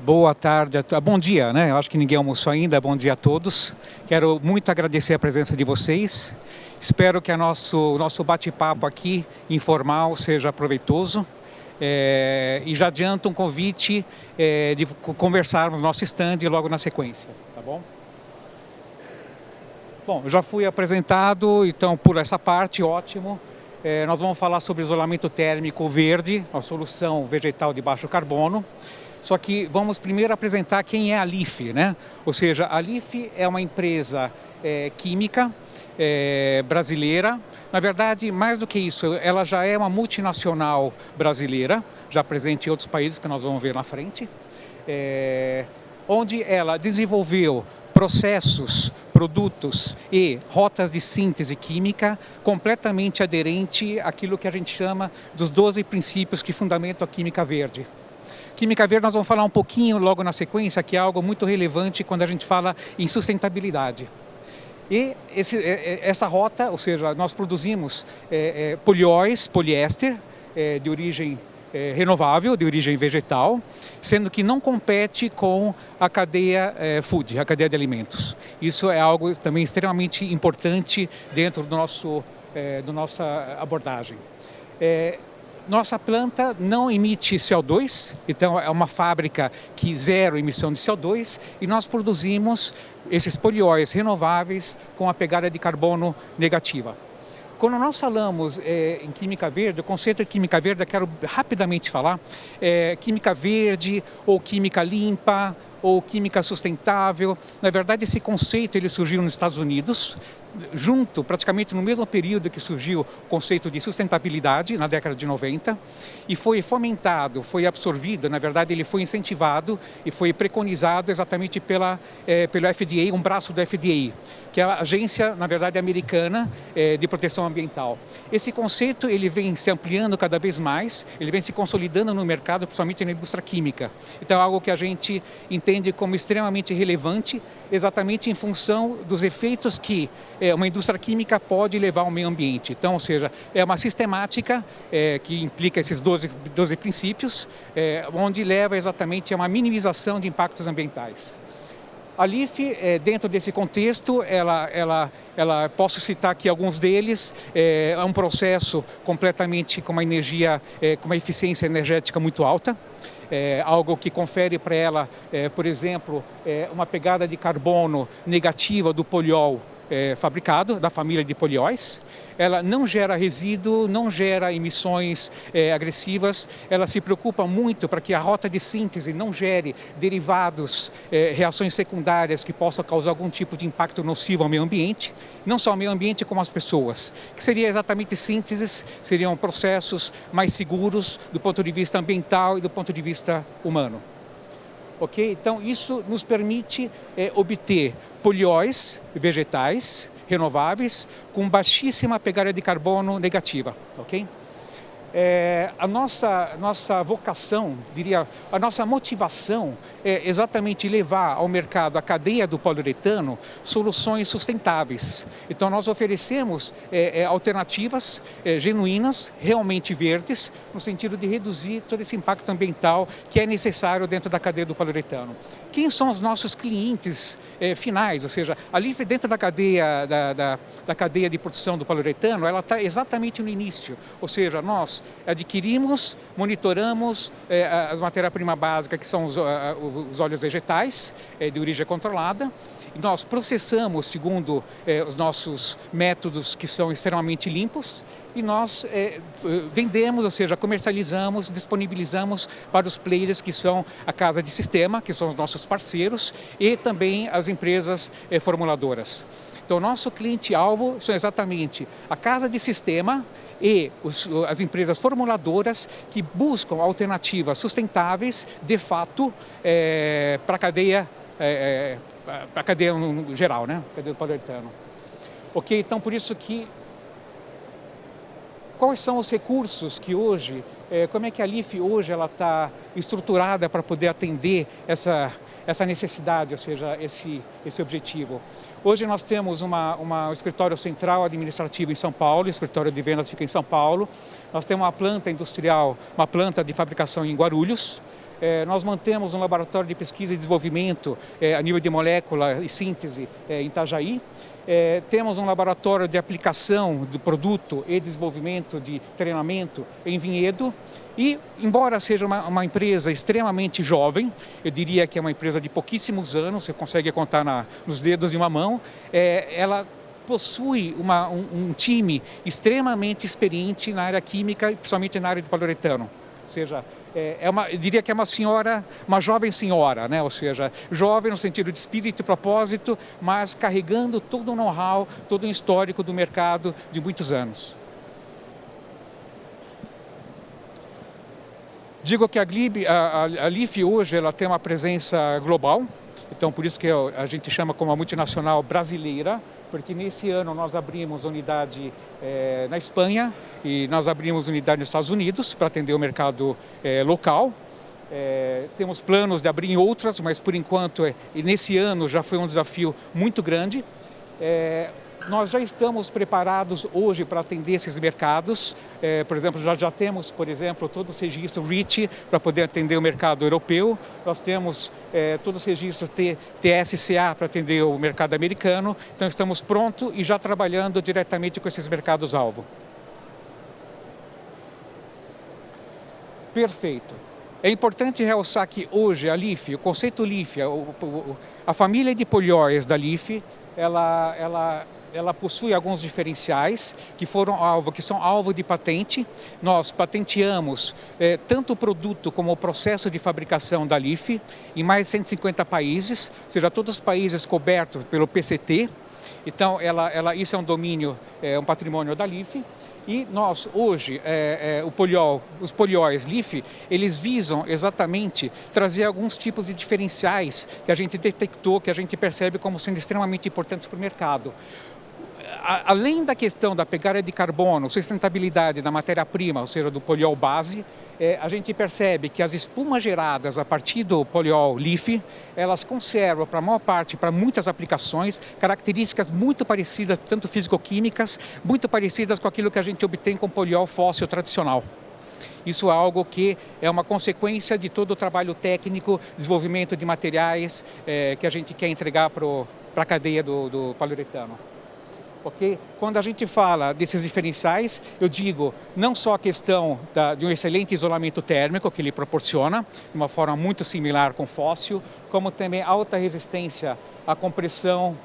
Boa tarde, bom dia, né? Eu acho que ninguém almoçou ainda, bom dia a todos. Quero muito agradecer a presença de vocês. Espero que o nosso bate-papo aqui, informal, seja proveitoso. E já adianto um convite de conversarmos no nosso stand logo na sequência, tá bom? Bom, eu já fui apresentado, então por essa parte, ótimo. Nós vamos falar sobre isolamento térmico verde, uma solução vegetal de baixo carbono. Só que vamos primeiro apresentar quem é a LIFE, né? Ou seja, a LIFE é uma empresa química brasileira. Na verdade, mais do que isso, ela já é uma multinacional brasileira, já presente em outros países que nós vamos ver na frente, onde ela desenvolveu processos, produtos e rotas de síntese química completamente aderente àquilo que a gente chama dos 12 princípios que fundamentam a química verde. Química verde nós vamos falar um pouquinho logo na sequência, que é algo muito relevante quando a gente fala em sustentabilidade. E essa rota, ou seja, nós produzimos polióis, poliéster, de origem renovável, de origem vegetal, sendo que não compete com a cadeia food, a cadeia de alimentos. Isso é algo também extremamente importante dentro da nossa abordagem. Nossa planta não emite CO2, então é uma fábrica que zero emissão de CO2 e nós produzimos esses polióis renováveis com a pegada de carbono negativa. Quando nós falamos em química verde, o conceito de química verde, eu quero rapidamente falar, química verde ou química limpa ou química sustentável. Na verdade, esse conceito ele surgiu nos Estados Unidos, junto, praticamente no mesmo período que surgiu o conceito de sustentabilidade, na década de 90, e foi fomentado, foi absorvido, na verdade ele foi incentivado e foi preconizado exatamente pelo FDA, um braço do FDA, que é a agência, na verdade, americana de proteção ambiental. Esse conceito ele vem se ampliando cada vez mais, ele vem se consolidando no mercado, principalmente na indústria química. Então é algo que a gente entende como extremamente relevante, exatamente em função dos efeitos que uma indústria química pode levar ao meio ambiente. Então, ou seja, é uma sistemática que implica esses 12 princípios, onde leva exatamente a uma minimização de impactos ambientais. A LIFE, dentro desse contexto, posso citar aqui alguns deles, é um processo completamente com uma energia, com uma eficiência energética muito alta, algo que confere para ela, por exemplo, uma pegada de carbono negativa do poliol fabricado, da família de polióis. Ela não gera resíduo, não gera emissões agressivas, ela se preocupa muito para que a rota de síntese não gere derivados, reações secundárias que possam causar algum tipo de impacto nocivo ao meio ambiente, não só ao meio ambiente como às pessoas, que seria exatamente sínteses, seriam processos mais seguros do ponto de vista ambiental e do ponto de vista humano. Ok? Então, isso nos permite obter polióis vegetais renováveis com baixíssima pegada de carbono negativa. Ok? A nossa vocação, diria, a nossa motivação é exatamente levar ao mercado, a cadeia do poliuretano, soluções sustentáveis. Então nós oferecemos alternativas genuínas, realmente verdes, no sentido de reduzir todo esse impacto ambiental que é necessário dentro da cadeia do poliuretano. Quem são os nossos clientes finais? Ou seja, ali dentro da cadeia, da cadeia de produção do poliuretano, ela está exatamente no início, ou seja, nós adquirimos, monitoramos as matérias-primas básicas, que são os óleos vegetais de origem controlada. Nós processamos segundo os nossos métodos que são extremamente limpos e nós vendemos, ou seja, comercializamos, disponibilizamos para os players que são a casa de sistema, que são os nossos parceiros e também as empresas formuladoras. Então, o nosso cliente-alvo são exatamente a casa de sistema e as empresas formuladoras que buscam alternativas sustentáveis, de fato, para a cadeia no geral, né? Cadeia do poliuretano. Ok, então por isso que quais são os recursos que hoje, como é que a LIFE hoje ela está estruturada para poder atender essa necessidade, ou seja, esse objetivo? Hoje nós temos um escritório central administrativo em São Paulo, o escritório de vendas fica em São Paulo. Nós temos uma planta industrial, uma planta de fabricação em Guarulhos. Nós mantemos um laboratório de pesquisa e desenvolvimento a nível de molécula e síntese em Itajaí. Temos um laboratório de aplicação do produto e desenvolvimento de treinamento em Vinhedo. E, embora seja uma empresa extremamente jovem, eu diria que é uma empresa de pouquíssimos anos, você consegue contar nos dedos de uma mão, ela possui um time extremamente experiente na área química, principalmente na área de poliuretano. Ou seja, eu diria que é uma jovem senhora, né? Ou seja, jovem no sentido de espírito e propósito, mas carregando todo o know-how, todo o histórico do mercado de muitos anos. Digo que a LIFE hoje ela tem uma presença global, então por isso que a gente chama como uma multinacional brasileira, porque nesse ano nós abrimos unidade na Espanha e nós abrimos unidade nos Estados Unidos para atender o mercado local. Temos planos de abrir em outras, mas por enquanto, nesse ano já foi um desafio muito grande. Nós já estamos preparados hoje para atender esses mercados. Por exemplo, já temos, por exemplo, todo o registro REACH para poder atender o mercado europeu. Nós temos todos os registros TSCA para atender o mercado americano. Então, estamos prontos e já trabalhando diretamente com esses mercados-alvo. Perfeito. É importante realçar que hoje a LIFE, o conceito LIFE, a família de polióis da LIFE, ela possui alguns diferenciais que são alvo de patente. Nós patenteamos tanto o produto como o processo de fabricação da LIFE em mais de 150 países, ou seja, todos os países cobertos pelo PCT. Então, isso é um domínio, um patrimônio da LIFE. E nós, hoje, os polióis LIFE, eles visam exatamente trazer alguns tipos de diferenciais que a gente detectou, que a gente percebe como sendo extremamente importantes para o mercado. Além da questão da pegada de carbono, sustentabilidade da matéria-prima, ou seja, do poliol base, a gente percebe que as espumas geradas a partir do poliol LIFE, elas conservam, para a maior parte, para muitas aplicações, características muito parecidas, tanto físico-químicas, muito parecidas com aquilo que a gente obtém com poliol fóssil tradicional. Isso é algo que é uma consequência de todo o trabalho técnico, desenvolvimento de materiais que a gente quer entregar para a cadeia do poliuretano. Okay? Quando a gente fala desses diferenciais, eu digo não só a questão de um excelente isolamento térmico que ele proporciona, de uma forma muito similar com fóssil, como também alta resistência à compressão,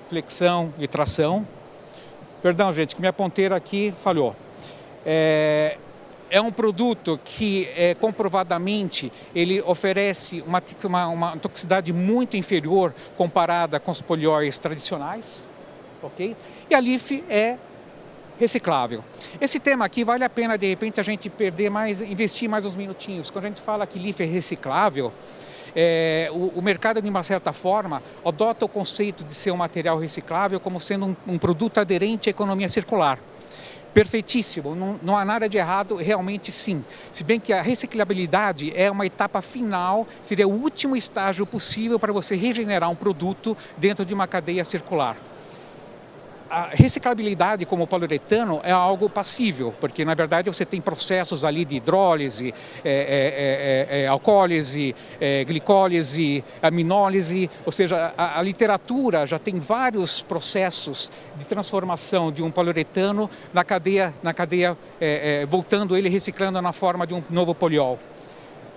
flexão e tração. Perdão, gente, que minha ponteira aqui falhou. É um produto que comprovadamente ele oferece uma toxicidade muito inferior comparada com os polióis tradicionais. Okay? E a LIFE é reciclável. Esse tema aqui vale a pena, de repente, a gente investir mais uns minutinhos. Quando a gente fala que LIFE é reciclável, o mercado, de uma certa forma, adota o conceito de ser um material reciclável como sendo um produto aderente à economia circular. Perfeitíssimo, não há nada de errado, realmente sim. Se bem que a reciclabilidade é uma etapa final, seria o último estágio possível para você regenerar um produto dentro de uma cadeia circular. A reciclabilidade como poliuretano é algo passível, porque na verdade você tem processos ali de hidrólise, alcoólise, glicólise, aminólise, ou seja, a literatura já tem vários processos de transformação de um poliuretano na cadeia voltando ele, reciclando na forma de um novo poliol.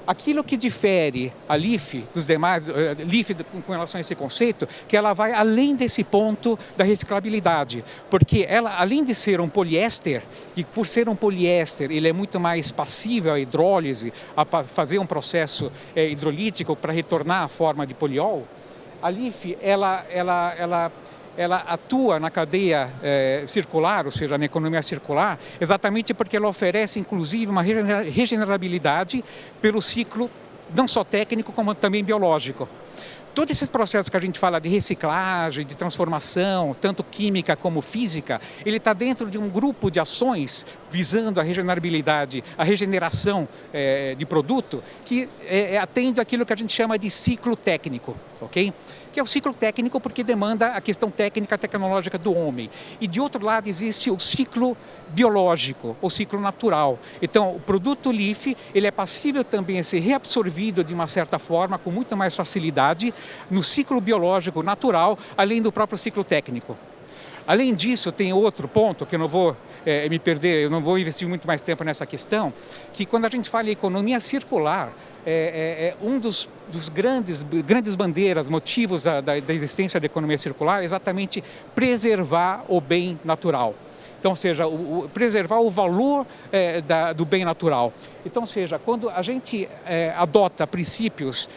Aquilo que difere a LIFE dos demais, LIFE com relação a esse conceito, que ela vai além desse ponto da reciclabilidade, porque ela, além de ser um poliéster, e por ser um poliéster, ele é muito mais passível à hidrólise, a fazer um processo hidrolítico para retornar à forma de poliol, a LIFE, ela atua na cadeia circular, ou seja, na economia circular, exatamente porque ela oferece, inclusive, uma regenerabilidade pelo ciclo, não só técnico, como também biológico. Todos esses processos que a gente fala de reciclagem, de transformação, tanto química como física, ele está dentro de um grupo de ações visando a regenerabilidade, a regeneração de produto, que atende aquilo que a gente chama de ciclo técnico, ok? Que é o ciclo técnico porque demanda a questão técnica, tecnológica do homem. E de outro lado existe o ciclo biológico, o ciclo natural. Então, o produto LEAF, ele é passível também a ser reabsorvido de uma certa forma, com muito mais facilidade, no ciclo biológico natural, além do próprio ciclo técnico. Além disso, tem outro ponto que eu não vou me perder, eu não vou investir muito mais tempo nessa questão, que quando a gente fala em economia circular, um dos grandes bandeiras, motivos da existência da economia circular é exatamente preservar o bem natural. Então, ou seja, preservar o valor do bem natural. Então, ou seja, quando a gente adota princípios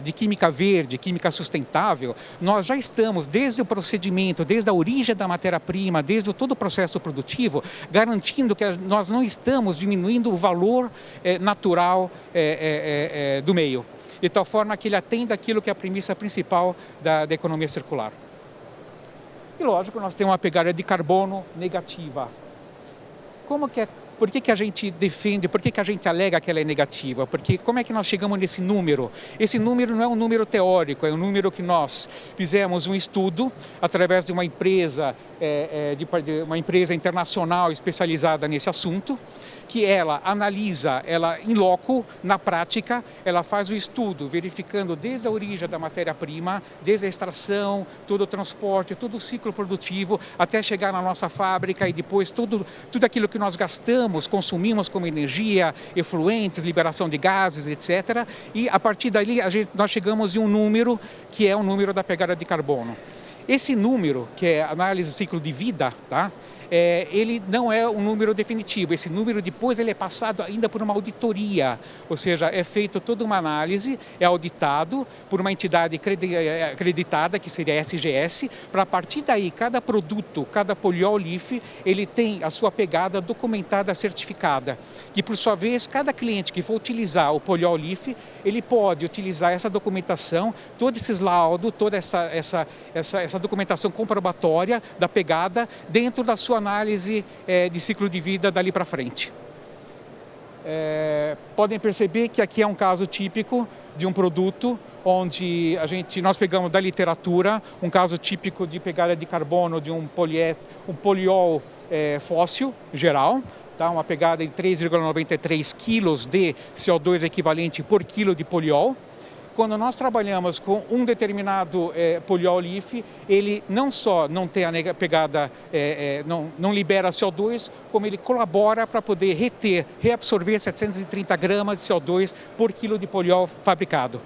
de química verde, química sustentável, nós já estamos, desde o procedimento, desde a origem da matéria-prima, desde todo o processo produtivo, garantindo que nós não estamos diminuindo o valor natural do meio, de tal forma que ele atenda aquilo que é a premissa principal da economia circular. E lógico, nós temos uma pegada de carbono negativa. Por que a gente defende, por que a gente alega que ela é negativa? Porque como é que nós chegamos nesse número? Esse número não é um número teórico, é um número que nós fizemos um estudo através de uma empresa, uma empresa internacional especializada nesse assunto, que ela analisa, ela in loco, na prática, ela faz o estudo, verificando desde a origem da matéria-prima, desde a extração, todo o transporte, todo o ciclo produtivo, até chegar na nossa fábrica e depois tudo aquilo que nós gastamos, consumimos como energia, efluentes, liberação de gases, etc. E a partir dali nós chegamos em um número que é o número da pegada de carbono. Esse número, que é a análise do ciclo de vida, tá? Ele não é um número definitivo. Esse número depois ele é passado ainda por uma auditoria, ou seja, é feita toda uma análise, é auditado por uma entidade acreditada, que seria a SGS, para a partir daí cada produto, cada poliol LEAF, ele tem a sua pegada documentada, certificada, que por sua vez cada cliente que for utilizar o poliol LEAF, ele pode utilizar essa documentação, todos esses laudos, toda essa documentação comprobatória da pegada dentro da sua análise de ciclo de vida dali para frente. Podem perceber que aqui é um caso típico de um produto onde nós pegamos da literatura um caso típico de pegada de carbono de um poliol fóssil geral, tá? Uma pegada de 3,93 quilos de CO2 equivalente por quilo de poliol. Quando nós trabalhamos com um determinado poliol LEAF, ele não só não tem a pegada, não libera CO2, como ele colabora para poder reabsorver 730 gramas de CO2 por quilo de poliol fabricado.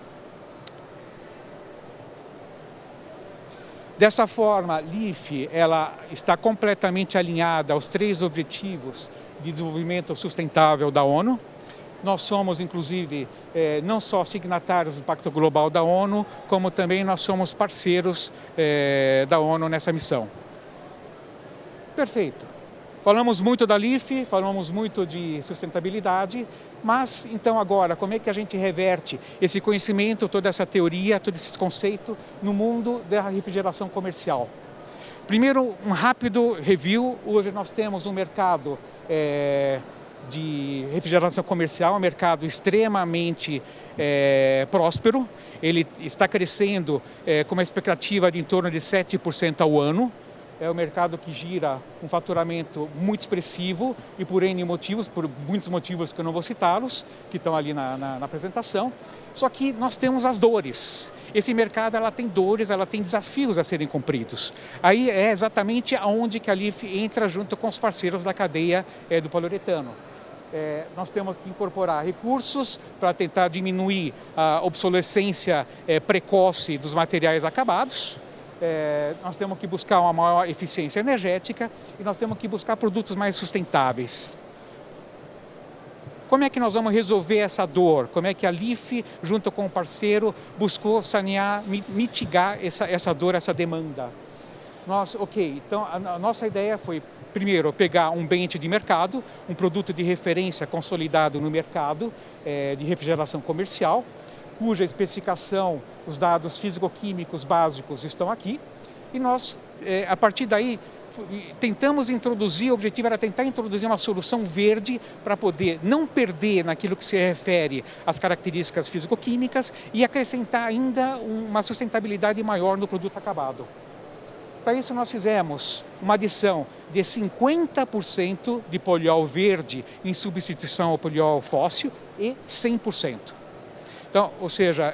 Dessa forma, a LEAF ela está completamente alinhada aos 3 objetivos de desenvolvimento sustentável da ONU. Nós somos, inclusive, não só signatários do Pacto Global da ONU, como também nós somos parceiros da ONU nessa missão. Perfeito. Falamos muito da LEAF, falamos muito de sustentabilidade, mas então agora, como é que a gente reverte esse conhecimento, toda essa teoria, todo esse conceito no mundo da refrigeração comercial? Primeiro, um rápido review. Hoje nós temos um mercado de refrigeração comercial, um mercado extremamente próspero. Ele está crescendo com uma expectativa de em torno de 7% ao ano. É um mercado que gira um faturamento muito expressivo e por N motivos, por muitos motivos que eu não vou citá-los, que estão ali na apresentação. Só que nós temos as dores. Esse mercado ela tem dores, ela tem desafios a serem cumpridos. Aí é exatamente aonde que a LEAF entra junto com os parceiros da cadeia do poliuretano. Nós temos que incorporar recursos para tentar diminuir a obsolescência precoce dos materiais acabados. Nós temos que buscar uma maior eficiência energética e nós temos que buscar produtos mais sustentáveis. Como é que nós vamos resolver essa dor? Como é que a LEAF, junto com o parceiro, buscou sanear, mitigar essa dor, essa demanda? Então a nossa ideia foi, primeiro, pegar um bench de mercado, um produto de referência consolidado no mercado de refrigeração comercial, cuja especificação, os dados físico-químicos básicos estão aqui, e nós, a partir daí, tentamos introduzir, o objetivo era tentar introduzir uma solução verde para poder não perder naquilo que se refere às características físico-químicas e acrescentar ainda uma sustentabilidade maior no produto acabado. Para isso nós fizemos uma adição de 50% de poliol verde em substituição ao poliol fóssil e 100%. Então, ou seja,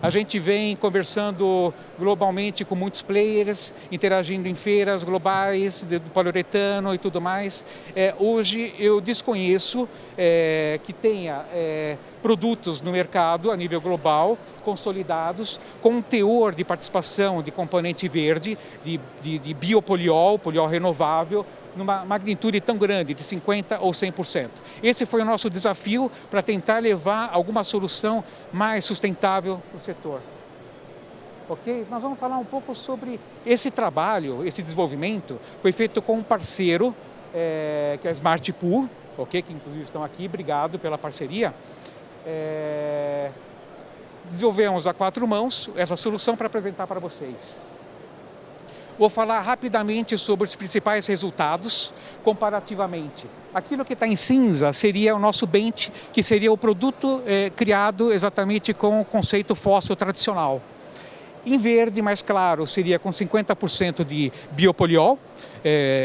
a gente vem conversando globalmente com muitos players, interagindo em feiras globais do poliuretano e tudo mais. Hoje eu desconheço que tenha produtos no mercado a nível global, consolidados, com um teor de participação de componente verde, de biopoliol, poliol renovável, numa magnitude tão grande, de 50% ou 100%. Esse foi o nosso desafio para tentar levar alguma solução mais sustentável para o setor. Ok? Nós vamos falar um pouco sobre esse trabalho, esse desenvolvimento, foi feito com um parceiro, que é a Smart Pool, ok? Que inclusive estão aqui, obrigado pela parceria. Desenvolvemos a 4 mãos essa solução para apresentar para vocês. Vou falar rapidamente sobre os principais resultados comparativamente. Aquilo que está em cinza seria o nosso bench, que seria o produto criado exatamente com o conceito fóssil tradicional. Em verde, mais claro, seria com 50% de biopoliol,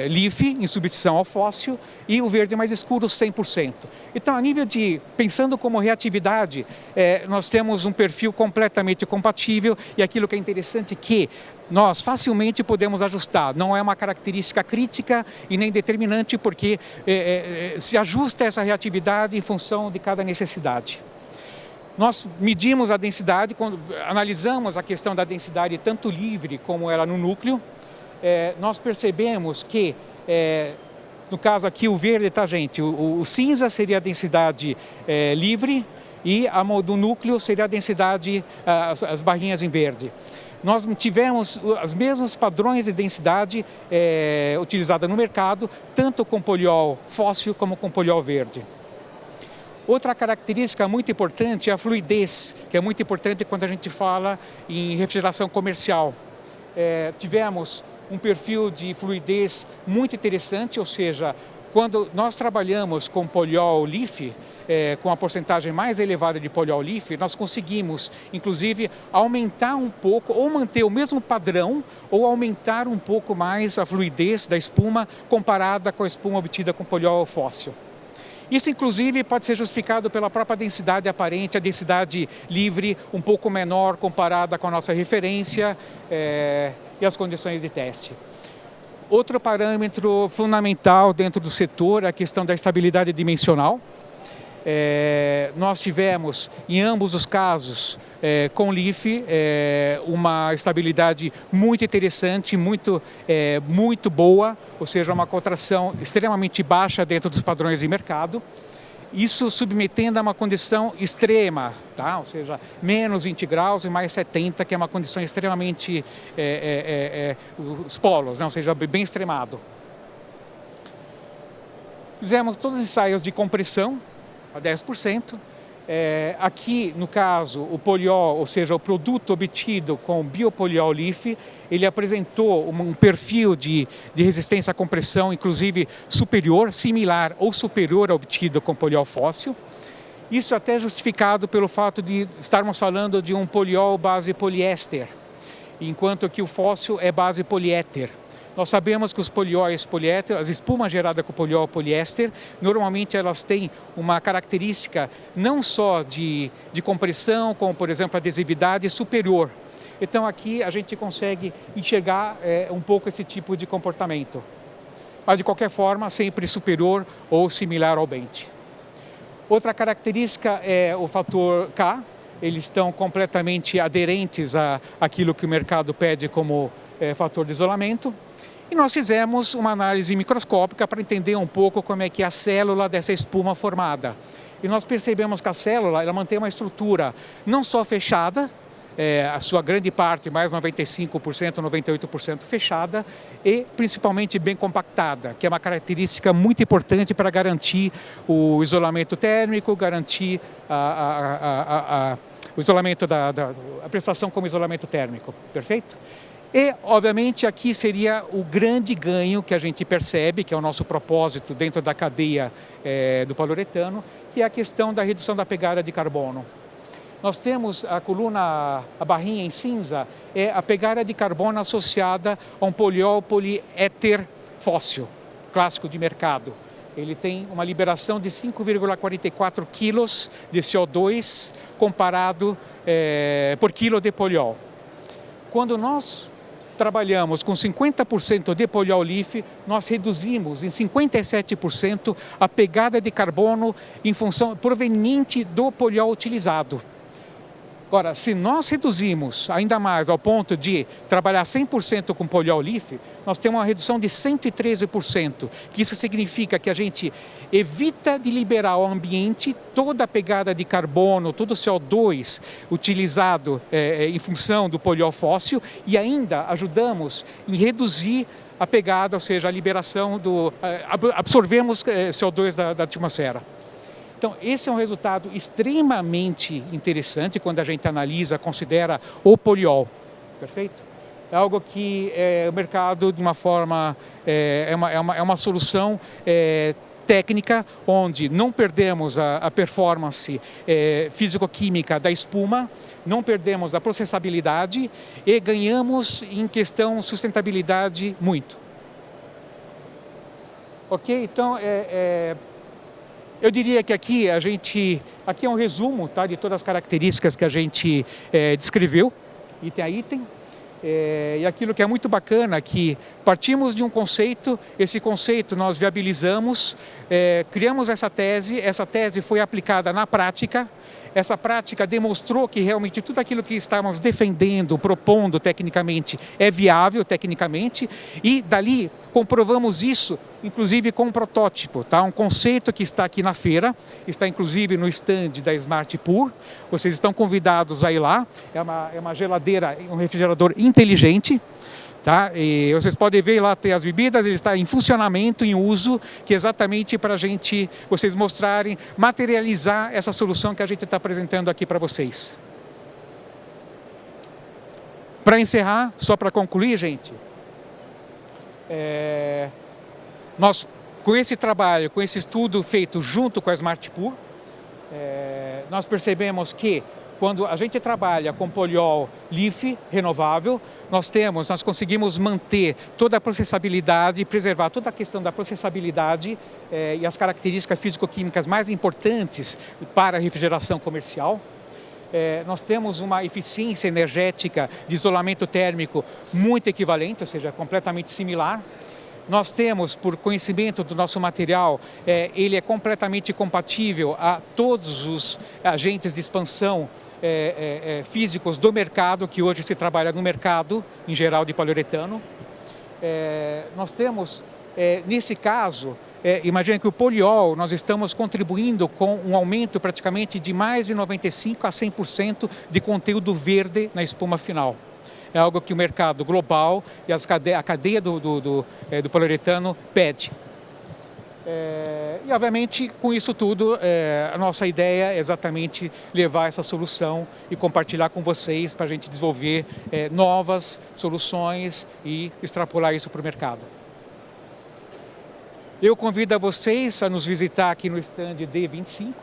LIF, em substituição ao fóssil, e o verde mais escuro, 100%. Então, a nível de, pensando como reatividade, nós temos um perfil completamente compatível, e aquilo que é interessante é que nós facilmente podemos ajustar, não é uma característica crítica e nem determinante, porque se ajusta essa reatividade em função de cada necessidade. Nós medimos a densidade, quando analisamos a questão da densidade tanto livre como ela no núcleo, nós percebemos que, no caso aqui o verde, tá gente, o cinza seria a densidade livre e a do núcleo seria a densidade, as barrinhas em verde. Nós tivemos os mesmos padrões de densidade utilizada no mercado, tanto com poliol fóssil como com poliol verde. Outra característica muito importante é a fluidez, que é muito importante quando a gente fala em refrigeração comercial. Tivemos um perfil de fluidez muito interessante, ou seja, quando nós trabalhamos com poliol LIF, com a porcentagem mais elevada de poliol LIF, nós conseguimos, inclusive, aumentar um pouco, ou manter o mesmo padrão, ou aumentar um pouco mais a fluidez da espuma comparada com a espuma obtida com poliol fóssil. Isso, inclusive, pode ser justificado pela própria densidade aparente, a densidade livre um pouco menor comparada com a nossa referência e as condições de teste. Outro parâmetro fundamental dentro do setor é a questão da estabilidade dimensional. Nós tivemos, em ambos os casos, com LIF, uma estabilidade muito interessante, muito boa, ou seja, uma contração extremamente baixa dentro dos padrões de mercado. Isso submetendo a uma condição extrema, tá? Ou seja, menos 20 graus e mais 70, que é uma condição extremamente, os polos, né? Ou seja, bem extremado. Fizemos todos os ensaios de compressão, a 10%. Aqui, no caso, o poliol, ou seja, o produto obtido com biopoliol LIF, ele apresentou um perfil de resistência à compressão, inclusive superior, similar ou superior ao obtido com poliol fóssil. Isso até justificado pelo fato de estarmos falando de um poliol base poliéster, enquanto que o fóssil é base poliéter. Nós sabemos que os polióis poliéster, as espumas geradas com poliol poliéster, normalmente elas têm uma característica não só de compressão, como por exemplo a adesividade superior. Então aqui a gente consegue enxergar um pouco esse tipo de comportamento. Mas de qualquer forma, sempre superior ou similar ao bench. Outra característica é o fator K. Eles estão completamente aderentes àquilo que o mercado pede como fator de isolamento. E nós fizemos uma análise microscópica para entender um pouco como é que é a célula dessa espuma formada. E nós percebemos que a célula ela mantém uma estrutura não só fechada, a sua grande parte, mais 95%, 98% fechada, e principalmente bem compactada, que é uma característica muito importante para garantir o isolamento térmico, garantir o isolamento a prestação como isolamento térmico, perfeito? E, obviamente, aqui seria o grande ganho que a gente percebe, que é o nosso propósito dentro da cadeia do poliuretano, que é a questão da redução da pegada de carbono. Nós temos a coluna, a barrinha em cinza, é a pegada de carbono associada a um poliol poliéter fóssil, clássico de mercado. Ele tem uma liberação de 5,44 quilos de CO2 comparado por quilo de poliol. Quando nós trabalhamos com 50% de poliol LEAF, nós reduzimos em 57% a pegada de carbono em função proveniente do poliol utilizado. Agora, se nós reduzimos ainda mais ao ponto de trabalhar 100% com poliol LEAF, nós temos uma redução de 113%, que isso significa que a gente evita de liberar ao ambiente toda a pegada de carbono, todo o CO2 utilizado em função do poliol fóssil e ainda ajudamos em reduzir a pegada, ou seja, a liberação absorvemos CO2 da atmosfera. Então, esse é um resultado extremamente interessante quando a gente analisa, considera o poliol, perfeito? É algo que o mercado, de uma forma, é uma solução técnica, onde não perdemos a performance físico-química da espuma, não perdemos a processabilidade e ganhamos em questão sustentabilidade muito. Ok? Então, eu diria que aqui é um resumo, tá, de todas as características que a gente descreveu, item a item. E aquilo que é muito bacana é que partimos de um conceito, esse conceito nós viabilizamos, criamos essa tese foi aplicada na prática. Essa prática demonstrou que realmente tudo aquilo que estávamos defendendo, propondo tecnicamente, é viável tecnicamente, e dali comprovamos isso, inclusive com um protótipo, tá? Um conceito que está aqui na feira, está inclusive no stand da Smart Pour. Vocês estão convidados a ir lá, é uma geladeira, um refrigerador inteligente. Tá? E vocês podem ver lá, tem as bebidas, ele está em funcionamento, em uso, que é exatamente para vocês mostrarem, materializar essa solução que a gente está apresentando aqui para vocês. Para encerrar, só para concluir, gente, nós, com esse trabalho, com esse estudo feito junto com a Smart Pour, nós percebemos que quando a gente trabalha com poliol LEAF renovável, nós conseguimos manter toda a processabilidade, preservar toda a questão da processabilidade e as características físico-químicas mais importantes para a refrigeração comercial. Nós temos uma eficiência energética de isolamento térmico muito equivalente, ou seja, completamente similar. Nós temos, por conhecimento do nosso material, ele é completamente compatível a todos os agentes de expansão físicos do mercado, que hoje se trabalha no mercado, em geral, de poliuretano. Nós temos, nesse caso, imagina que o poliol, nós estamos contribuindo com um aumento praticamente de mais de 95% a 100% de conteúdo verde na espuma final. É algo que o mercado global e a cadeia do poliuretano pede. E, obviamente, com isso tudo, a nossa ideia é exatamente levar essa solução e compartilhar com vocês para a gente desenvolver novas soluções e extrapolar isso para o mercado. Eu convido a vocês a nos visitar aqui no stand D25.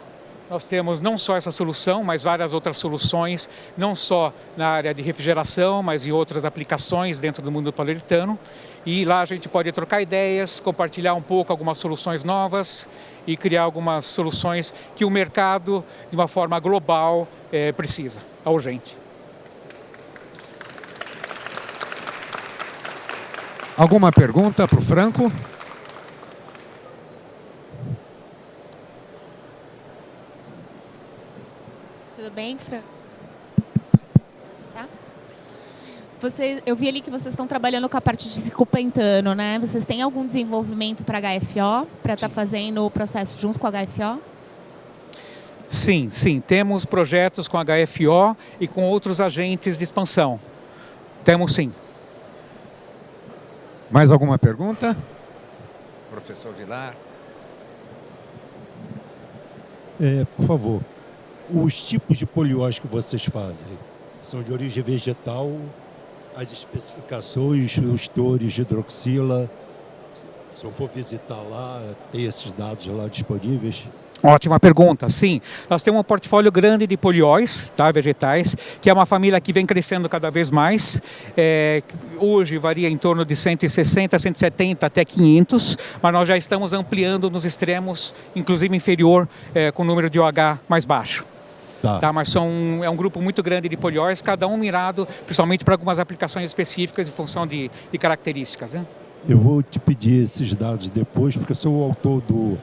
Nós temos não só essa solução, mas várias outras soluções, não só na área de refrigeração, mas em outras aplicações dentro do mundo do poliuretano. E lá a gente pode trocar ideias, compartilhar um pouco algumas soluções novas e criar algumas soluções que o mercado, de uma forma global, precisa, é urgente. Alguma pergunta para o Franco? Tudo bem, Fran? Tá? Eu vi ali que vocês estão trabalhando com a parte de ciclopentano, né? Vocês têm algum desenvolvimento para HFO, para estar fazendo o processo junto com a HFO? Sim, temos projetos com HFO e com outros agentes de expansão. Temos sim. Mais alguma pergunta? Professor Vilar. Por favor. Os tipos de polióis que vocês fazem são de origem vegetal, as especificações, os teores de hidroxila. Se eu for visitar lá, tem esses dados lá disponíveis? Ótima pergunta, sim. Nós temos um portfólio grande de polióis, tá, vegetais, que é uma família que vem crescendo cada vez mais. Hoje varia em torno de 160, 170 até 500, mas nós já estamos ampliando nos extremos, inclusive inferior, com o número de OH mais baixo. Tá, mas é um grupo muito grande de polióis, cada um mirado principalmente para algumas aplicações específicas em função de características, né? Eu vou te pedir esses dados depois, porque eu sou o autor do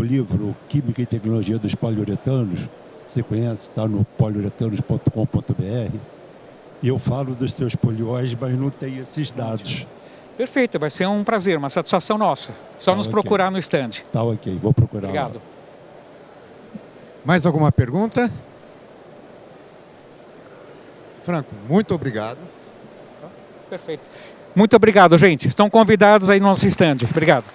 livro Química e Tecnologia dos Poliuretanos. Você conhece, está no poliuretanos.com.br. E eu falo dos teus polióis, mas não tenho esses dados. Perfeito, vai ser um prazer, uma satisfação nossa. Só nos procurar no stand. Tá ok, vou procurar. Obrigado. Lá. Mais alguma pergunta? Franco, muito obrigado. Perfeito. Muito obrigado, gente. Estão convidados aí no nosso stand. Obrigado.